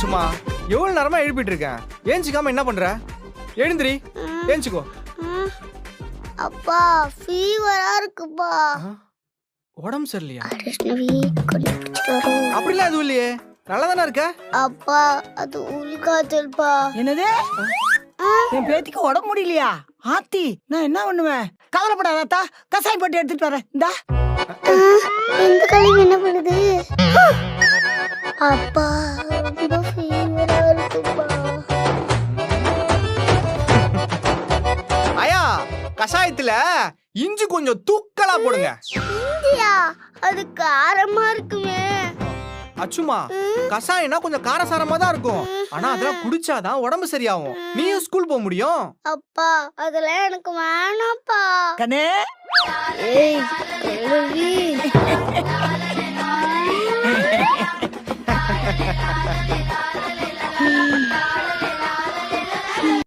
அச்சுமா எவ்வளவு நேரமா எழுப்பிட்டு இருக்கேன், ஏஞ்சிக்காம என்ன பண்ற? எழுந்திரி, ஏஞ்சிக்கோ. அப்பா ஃபீவரா இருக்குப்பா. உடம்பு சரியில்லையா? அப்படிலாம் எதுவும் இல்லையே, நல்லா தானே இருக்க. அப்பா அது உள்காய்ச்சல்பா. என்னது? என் பேத்திக்கு உடம்பு முடியலையா? ஆத்தி நான் என்ன பண்ணுவேன்? கவலைப்படாதா, கசாயம் போட்டு எடுத்துட்டு வரேன். இந்தா. இந்த கலையும் என்ன பண்ணுது? அப்பா ரொம்ப ஃபீவரா இருக்குப்பா. ஆயா, கஷாயத்துல இஞ்சி கொஞ்சம் தூக்கலா போடுங்க. இந்தியா அது காரமா இருக்குமே. அச்சுமா கஷாயம்னா கொஞ்சம் காரசாரமா தான் இருக்கும், ஆனா அதெல்லாம் குடிச்சாதான் உடம்பு சரியாகும், நீயும் ஸ்கூல் போக முடியும். அப்பா அதெல்லாம் எனக்கு வேணாப்பா. கண்ணே ஏய் கிழவி.